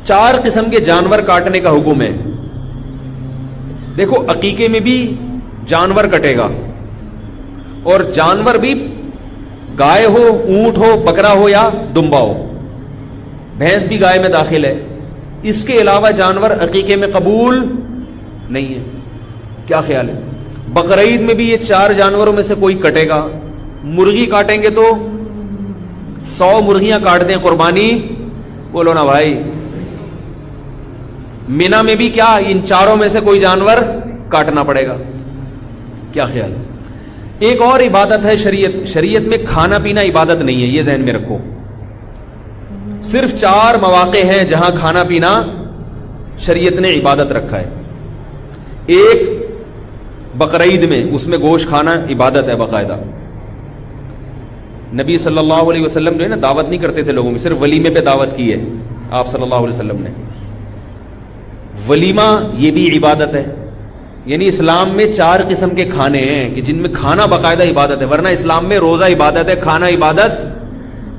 4 قسم کے جانور کاٹنے کا حکم ہے. دیکھو عقیقے میں بھی جانور کٹے گا, اور جانور بھی گائے ہو, اونٹ ہو, بکرا ہو یا دمبا ہو. بھینس بھی گائے میں داخل ہے. اس کے علاوہ جانور عقیقے میں قبول نہیں ہے. کیا خیال ہے؟ بقرعید میں بھی یہ 4 جانوروں میں سے کوئی کٹے گا. مرغی کاٹیں گے تو 100 مرغیاں کاٹ دیں قربانی, بولو نا بھائی. مینا میں بھی کیا ان 4 میں سے کوئی جانور کاٹنا پڑے گا. کیا خیال ہے؟ ایک اور عبادت ہے شریعت میں کھانا پینا عبادت نہیں ہے, یہ ذہن میں رکھو. صرف 4 مواقع ہیں جہاں کھانا پینا شریعت نے عبادت رکھا ہے. ایک بقرعید میں, اس میں گوشت کھانا عبادت ہے باقاعدہ. نبی صلی اللہ علیہ وسلم جو ہے نا دعوت نہیں کرتے تھے لوگوں کی, صرف ولیمے پہ دعوت کی ہے آپ صلی اللہ علیہ وسلم نے. ولیمہ یہ بھی عبادت ہے. یعنی اسلام میں 4 قسم کے کھانے ہیں کہ جن میں کھانا باقاعدہ عبادت ہے. ورنہ اسلام میں روزہ عبادت ہے, کھانا عبادت,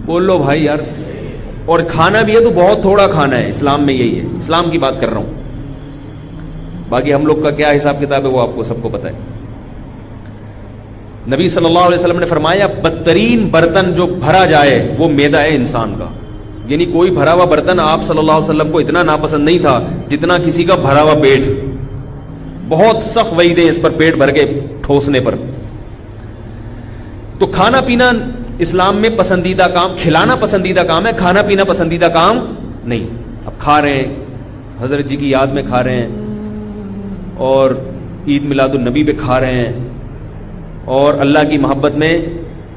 بول لو بھائی یار. اور کھانا بھی ہے تو بہت تھوڑا کھانا ہے اسلام میں, یہی ہے اسلام کی بات کر رہا ہوں. باقی ہم لوگ کا کیا حساب کتاب ہے وہ آپ کو سب کو پتہ ہے. نبی صلی اللہ علیہ وسلم نے فرمایا بدترین برتن جو بھرا جائے وہ میدا ہے انسان کا. یعنی کوئی بھرا ہوا برتن آپ صلی اللہ علیہ وسلم کو اتنا ناپسند نہیں تھا جتنا کسی کا بھرا ہوا پیٹ. بہت سخت وعیدیں اس پر, پیٹ بھر کے ٹھوسنے پر. تو کھانا پینا اسلام میں پسندیدہ کام, کھلانا پسندیدہ کام ہے, کھانا پینا پسندیدہ کام نہیں. اب کھا رہے ہیں, حضرت جی کی یاد میں کھا رہے ہیں, اور عید میلاد النبی پہ کھا رہے ہیں, اور اللہ کی محبت میں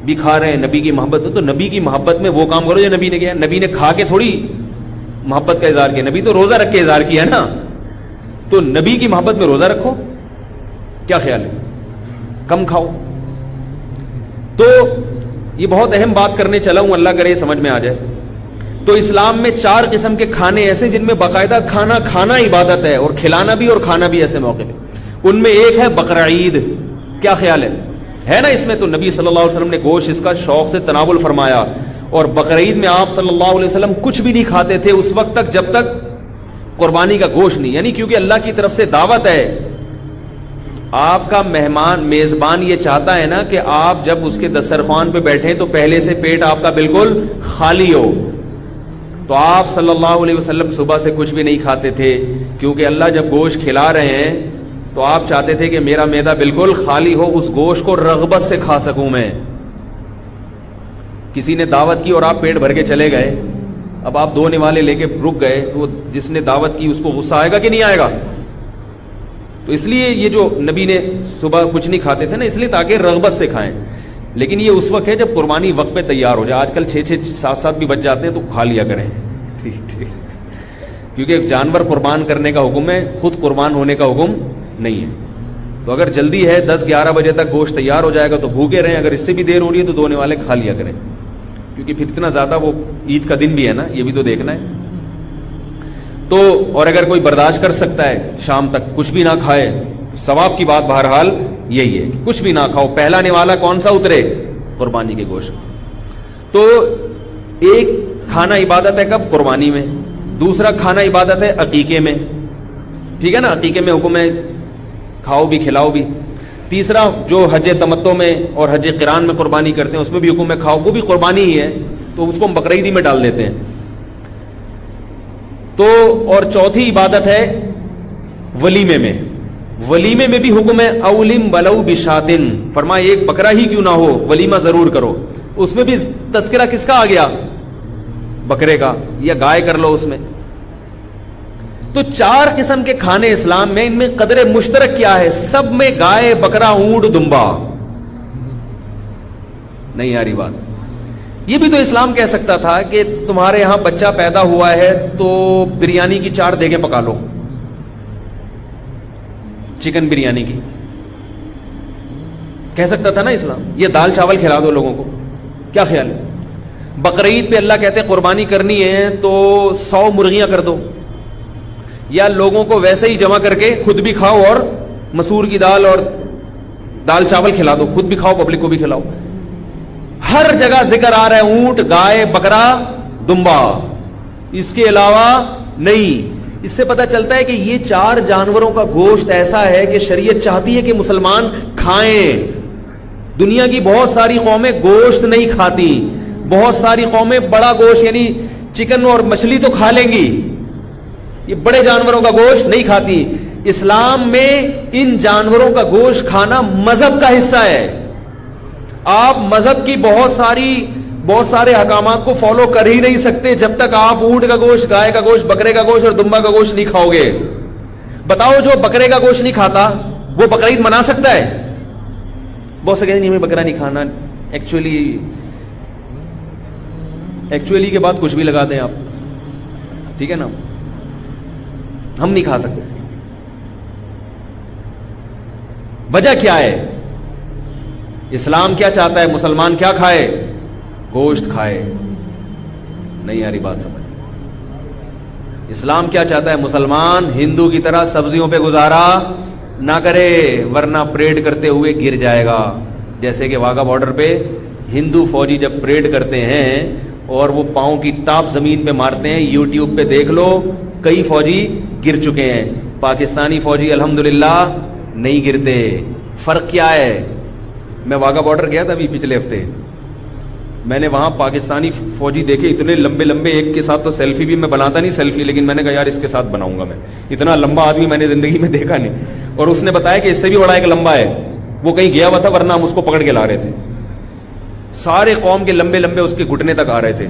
بھی کھا رہے ہیں, نبی کی محبت میں. تو نبی کی محبت میں وہ کام کرو جو نبی نے کیا. نبی نے کھا کے تھوڑی محبت کا اظہار کیا, نبی تو روزہ رکھ کے اظہار کیا ہے نا. تو نبی کی محبت میں روزہ رکھو. کیا خیال ہے؟ کم کھاؤ. تو یہ بہت اہم بات کرنے چلا ہوں, اللہ کرے سمجھ میں آ جائے. تو اسلام میں 4 قسم کے کھانے ایسے جن میں باقاعدہ کھانا عبادت ہے, اور کھلانا بھی اور کھانا بھی ایسے موقع پہ. ان میں ایک ہے بقرعید. کیا خیال ہے نا اس میں؟ تو نبی صلی اللہ علیہ وسلم نے گوشت اس کا شوق سے تناول فرمایا, اور بقرعید میں آپ صلی اللہ علیہ وسلم کچھ بھی نہیں کھاتے تھے اس وقت تک جب تک قربانی کا گوشت نہیں. یعنی کیونکہ اللہ کی طرف سے دعوت ہے, آپ کا مہمان میزبان یہ چاہتا ہے نا کہ آپ جب اس کے دسترخوان پہ بیٹھیں تو پہلے سے پیٹ آپ کا بالکل خالی ہو. تو آپ صلی اللہ علیہ وسلم صبح سے کچھ بھی نہیں کھاتے تھے, کیونکہ اللہ جب گوشت کھلا رہے ہیں تو آپ چاہتے تھے کہ میرا معدہ بالکل خالی ہو, اس گوشت کو رغبت سے کھا سکوں میں. کسی نے دعوت کی اور آپ پیٹ بھر کے چلے گئے, اب آپ 2 نوالے لے کے رک گئے, تو جس نے دعوت کی اس کو غصہ آئے گا کہ نہیں آئے گا؟ تو اس لیے یہ جو نبی نے صبح کچھ نہیں کھاتے تھے نا, اس لیے تاکہ رغبت سے کھائیں. لیکن یہ اس وقت ہے جب قربانی وقت پہ تیار ہو جائے. آج کل 6-6 7-7 بھی بچ جاتے ہیں تو کھا لیا کریں. ٹھیک, کیونکہ جانور قربان کرنے کا حکم ہے, خود قربان ہونے کا حکم نہیں ہے. تو اگر جلدی ہے 10-11 بجے تک گوشت تیار ہو جائے گا تو بھوکے رہیں. اگر اس سے بھی دیر ہو رہی ہے تو 2 نوالے کھا لیا کریں, کیونکہ پھر اتنا زیادہ وہ عید کا دن بھی ہے نا, یہ بھی تو دیکھنا ہے. تو اور اگر کوئی برداشت کر سکتا ہے شام تک کچھ بھی نہ کھائے, ثواب کی بات بہرحال یہی ہے کہ کچھ بھی نہ کھاؤ. پہلا نوالا کون سا اترے؟ قربانی کے گوشت. تو ایک کھانا عبادت ہے کب؟ قربانی میں. دوسرا کھانا عبادت ہے عقیقے میں. ٹھیک ہے نا, عقیقے میں حکم ہے کھاؤ بھی کھلاؤ بھی. تیسرا جو حج تمتع میں اور حج قران میں قربانی کرتے ہیں اس میں بھی حکم ہے کھاؤ, وہ بھی قربانی ہی ہے, تو اس کو ہم بقرعیدی میں ڈال دیتے ہیں. تو اور چوتھی عبادت ہے ولیمے میں. ولیمے میں بھی حکم ہے اولم ولو بشاتن, فرمایا ایک بکرا ہی کیوں نہ ہو ولیمہ ضرور کرو. اس میں بھی تذکرہ کس کا آ گیا؟ بکرے کا, یا گائے کر لو اس میں. تو 4 قسم کے کھانے اسلام میں, ان میں قدر مشترک کیا ہے؟ سب میں گائے, بکرا, اونٹ, دمبا. نہیں آ رہی بات. یہ بھی تو اسلام کہہ سکتا تھا کہ تمہارے یہاں بچہ پیدا ہوا ہے تو بریانی کی 4 دیگیں پکا لو, چکن بریانی کی. کہہ سکتا تھا نا اسلام, یہ دال چاول کھلا دو لوگوں کو. کیا خیال ہے؟ بقرعید پہ اللہ کہتے ہیں قربانی کرنی ہے تو 100 مرغیاں کر دو, یا لوگوں کو ویسے ہی جمع کر کے خود بھی کھاؤ اور مسور کی دال اور دال چاول کھلا دو, خود بھی کھاؤ پبلک کو بھی کھلاؤ. ہر جگہ ذکر آ رہا ہے اونٹ, گائے, بکرا, دمبا. اس کے علاوہ نہیں. اس سے پتا چلتا ہے کہ یہ 4 جانوروں کا گوشت ایسا ہے کہ شریعت چاہتی ہے کہ مسلمان کھائیں. دنیا کی بہت ساری قومیں گوشت نہیں کھاتی, بہت ساری قومیں بڑا گوشت یعنی چکن اور مچھلی تو کھا لیں گی, یہ بڑے جانوروں کا گوشت نہیں کھاتی. اسلام میں ان جانوروں کا گوشت کھانا مذہب کا حصہ ہے. آپ مذہب کی بہت سارے احکامات کو فالو کر ہی نہیں سکتے جب تک آپ اونٹ کا گوشت, گائے کا گوشت, بکرے کا گوشت اور دمبا کا گوشت نہیں کھاؤ گے. بتاؤ جو بکرے کا گوشت نہیں کھاتا وہ بقرعید منا سکتا ہے؟ بہت سے کہتے ہیں ہمیں بکرا نہیں کھانا, ایکچولی کے بعد کچھ بھی لگا دیں آپ, ٹھیک ہے نا, ہم نہیں کھا سکتے. وجہ کیا ہے؟ اسلام کیا چاہتا ہے؟ مسلمان کیا کھائے؟ گوشت کھائے. نہیں آ رہی بات سمجھ. اسلام کیا چاہتا ہے؟ مسلمان ہندو کی طرح سبزیوں پہ گزارا نہ کرے ورنہ پریڈ کرتے ہوئے گر جائے گا. جیسے کہ واگا بارڈر پہ ہندو فوجی جب پریڈ کرتے ہیں اور وہ پاؤں کی ٹاپ زمین پہ مارتے ہیں, یوٹیوب پہ دیکھ لو, کئی فوجی گر چکے ہیں. پاکستانی فوجی الحمدللہ نہیں گرتے. فرق کیا ہے؟ میں واگا بارڈر گیا تھا ابھی پچھلے ہفتے, میں نے وہاں پاکستانی فوجی دیکھے اتنے لمبے لمبے, ایک کے ساتھ تو سیلفی بھی میں بناتا نہیں سیلفی, لیکن میں نے کہا یار اس کے ساتھ بناؤں گا. میں اتنا لمبا آدمی میں نے زندگی میں دیکھا نہیں, اور اس نے بتایا کہ اس سے بھی بڑا ایک لمبا ہے, وہ کہیں گیا ہوا تھا ورنہ ہم اس کو پکڑ کے لا رہے تھے. سارے قوم کے لمبے لمبے اس کے گھٹنے تک آ رہے تھے.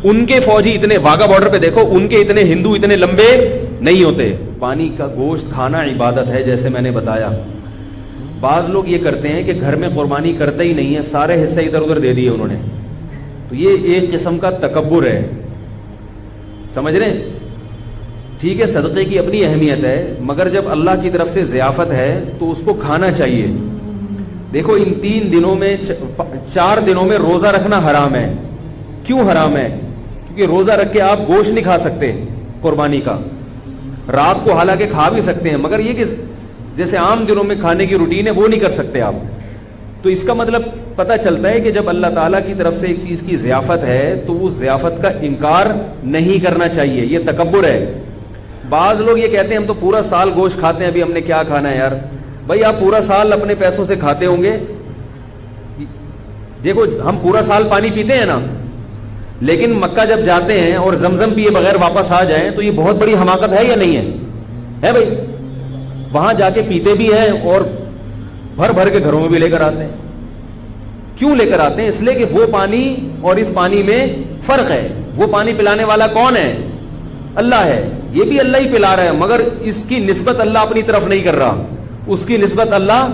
ان کے فوجی اتنے, واگا بارڈر پہ دیکھو, ان کے اتنے ہندو اتنے لمبے نہیں ہوتے. پانی کا گوشت کھانا عبادت ہے جیسے میں نے بتایا. بعض لوگ یہ کرتے ہیں کہ گھر میں قربانی کرتے ہی نہیں ہے, سارے حصے ادھر ادھر دے دیے انہوں نے, تو یہ ایک قسم کا تکبر ہے. سمجھ رہے ہیں؟ ٹھیک ہے صدقے کی اپنی اہمیت ہے, مگر جب اللہ کی طرف سے ضیافت ہے تو اس کو کھانا چاہیے. دیکھو ان 3 دنوں میں 4 دنوں میں روزہ رکھنا حرام ہے. کیوں حرام ہے؟ کیونکہ روزہ رکھ کے آپ گوشت نہیں کھا سکتے قربانی کا. رات کو حالانکہ کھا بھی سکتے ہیں, مگر یہ کہ جیسے عام دنوں میں کھانے کی روٹین ہے وہ نہیں کر سکتے آپ. تو اس کا مطلب پتہ چلتا ہے کہ جب اللہ تعالیٰ کی طرف سے ایک چیز کی ضیافت ہے تو اس ضیافت کا انکار نہیں کرنا چاہیے. یہ تکبر ہے. بعض لوگ یہ کہتے ہیں ہم تو پورا سال گوشت کھاتے ہیں, ابھی ہم نے کیا کھانا ہے یار. بھائی آپ پورا سال اپنے پیسوں سے کھاتے ہوں گے. دیکھو ہم پورا سال پانی پیتے ہیں نا, لیکن مکہ جب جاتے ہیں اور زمزم پیے بغیر واپس آ جائیں تو یہ بہت بڑی حماقت ہے یا نہیں ہے؟ ہے بھائی. وہاں جا کے پیتے بھی ہیں اور بھر بھر کے گھروں میں بھی لے کر آتے ہیں. کیوں لے کر آتے ہیں؟ اس لیے کہ وہ پانی اور اس پانی میں فرق ہے. وہ پانی پلانے والا کون ہے؟ اللہ ہے. یہ بھی اللہ ہی پلا رہا ہے, مگر اس کی نسبت اللہ اپنی طرف نہیں کر رہا. اس کی نسبت اللہ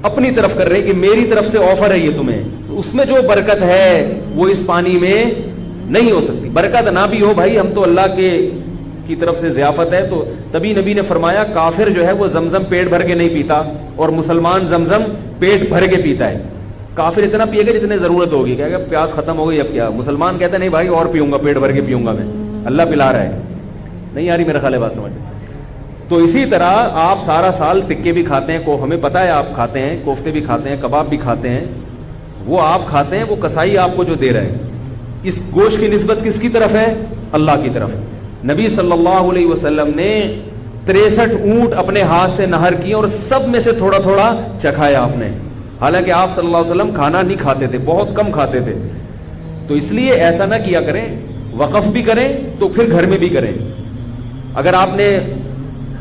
اپنی طرف کر رہے کہ میری طرف سے آفر ہے یہ تمہیں. تو اس میں جو برکت ہے وہ اس پانی میں نہیں ہو سکتی. برکت نہ بھی ہو بھائی, ہم تو اللہ کی طرف سے ضیافت ہے. تو تبھی نبی نے فرمایا کافر جو ہے وہ زمزم پیٹ بھر کے نہیں پیتا اور مسلمان زمزم پیٹ بھر کے پیتا ہے. کافر اتنا پیے گا جتنے ضرورت ہوگی, کہے گا پیاس ختم ہو گئی اب کیا. مسلمان کہتا ہے نہیں بھائی اور پیوں گا, پیٹ بھر کے پیوں گا, میں اللہ پلا رہا ہے. نہیں آ رہی میرا خیال ہے بات سمجھ. تو اسی طرح آپ سارا سال تکے بھی کھاتے ہیں, کو ہمیں پتا ہے آپ کھاتے ہیں, کوفتے بھی کھاتے ہیں, کباب بھی کھاتے ہیں, وہ آپ کھاتے ہیں, وہ کسائی آپ کو جو دے رہے ہیں. اس گوشت کی نسبت کس کی طرف ہے؟ اللہ کی طرف. نبی صلی اللہ علیہ وسلم نے 63 اونٹ اپنے ہاتھ سے نہر کیے اور سب میں سے تھوڑا تھوڑا چکھایا آپ نے. حالانکہ آپ صلی اللہ علیہ وسلم کھانا نہیں کھاتے تھے, بہت کم کھاتے تھے. تو اس لیے ایسا نہ کیا کریں, وقف بھی کریں تو پھر گھر میں بھی کریں. اگر آپ نے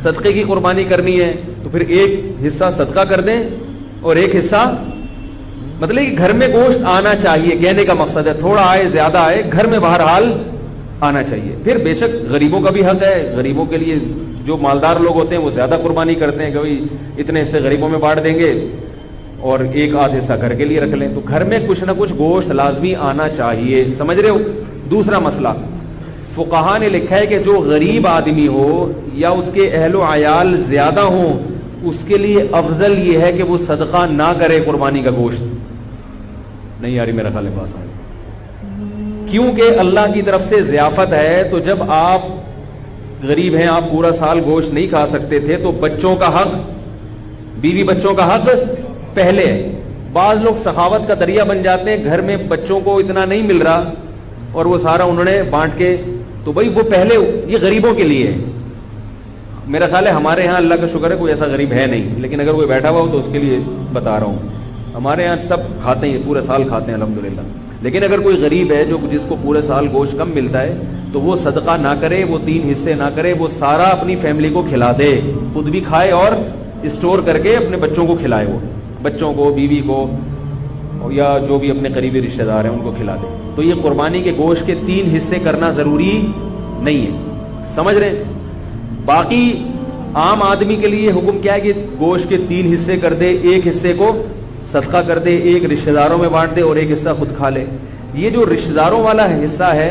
صدقے کی قربانی کرنی ہے تو پھر ایک حصہ صدقہ کر دیں اور ایک حصہ, مطلب کہ گھر میں گوشت آنا چاہیے. کہنے کا مقصد ہے تھوڑا آئے زیادہ آئے, گھر میں بہرحال آنا چاہیے. پھر بے شک غریبوں کا بھی حق ہے. غریبوں کے لیے جو مالدار لوگ ہوتے ہیں وہ زیادہ قربانی کرتے ہیں کہ بھائی اتنے حصے غریبوں میں بانٹ دیں گے اور ایک آدھ حصہ گھر کے لیے رکھ لیں. تو گھر میں کچھ نہ کچھ گوشت لازمی آنا چاہیے. سمجھ رہے ہو؟ دوسرا مسئلہ, فقہا نے لکھا ہے کہ جو غریب آدمی ہو یا اس کے اہل و عیال زیادہ ہوں, اس کے لیے افضل یہ ہے کہ وہ صدقہ نہ کرے قربانی کا گوشت. نہیں آ رہی میرا خیال ہے بات سمجھ. کیونکہ اللہ کی طرف سے ضیافت ہے. تو جب آپ غریب ہیں, آپ پورا سال گوشت نہیں کھا سکتے تھے, تو بچوں کا حق, بیوی بچوں کا حق پہلے. بعض لوگ سخاوت کا دریا بن جاتے ہیں, گھر میں بچوں کو اتنا نہیں مل رہا اور وہ سارا انہوں نے بانٹ کے تو بھائی وہ پہلے یہ غریبوں کے لیے ہے. میرا خیال ہے ہمارے ہاں اللہ کا شکر ہے کوئی ایسا غریب ہے نہیں, لیکن اگر کوئی بیٹھا ہوا ہو تو اس کے لیے بتا رہا ہوں. ہمارے یہاں سب کھاتے ہیں, پورے سال کھاتے ہیں الحمدللہ. لیکن اگر کوئی غریب ہے جس کو پورے سال گوشت کم ملتا ہے تو وہ صدقہ نہ کرے, وہ 3 حصے نہ کرے, وہ سارا اپنی فیملی کو کھلا دے, خود بھی کھائے اور اسٹور کر کے اپنے بچوں کو کھلائے, وہ بچوں کو, بیوی کو, یا جو بھی اپنے قریبی رشتہ دار ہیں ان کو کھلا دے. تو یہ قربانی کے گوشت کے 3 حصے کرنا ضروری نہیں ہے, سمجھ رہے ہیں. باقی عام آدمی کے لیے حکم کیا ہے کہ گوشت کے 3 حصے کر دے, 1 حصے کو صدقہ کر دے, 1 رشتہ داروں میں بانٹ دے اور 1 حصہ خود کھا لے. یہ جو رشتہ داروں والا حصہ ہے,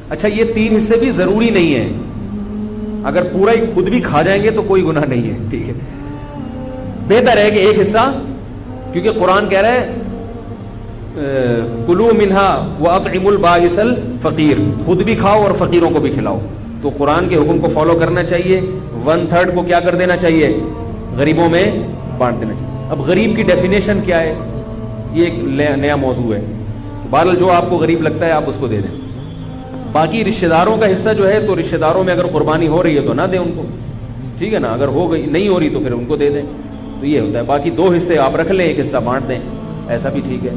اچھا یہ 3 حصے بھی ضروری نہیں ہے, اگر پورا ہی خود بھی کھا جائیں گے تو کوئی گناہ نہیں ہے, ٹھیک ہے. بہتر ہے کہ 1 حصہ, کیونکہ قرآن کہہ رہا ہے کلوا منہا واطعموا البائس الفقیر, خود بھی کھاؤ اور فقیروں کو بھی کھلاؤ. تو قرآن کے حکم کو فالو کرنا چاہیے. 1/3 کو کیا کر دینا چاہیے, غریبوں میں بانٹ دینا چاہیے. اب غریب کی ڈیفینیشن کیا ہے, یہ ایک نیا موضوع ہے. بہرحال جو آپ کو غریب لگتا ہے آپ اس کو دے دیں. باقی رشتہ داروں کا حصہ جو ہے, تو رشتہ داروں میں اگر قربانی ہو رہی ہے تو نہ دیں ان کو, ٹھیک ہے نا. اگر ہو گئی نہیں ہو رہی تو پھر ان کو دے دیں. تو یہ ہوتا ہے. باقی 2 حصے آپ رکھ لیں, 1 حصہ بانٹ دیں, ایسا بھی ٹھیک ہے.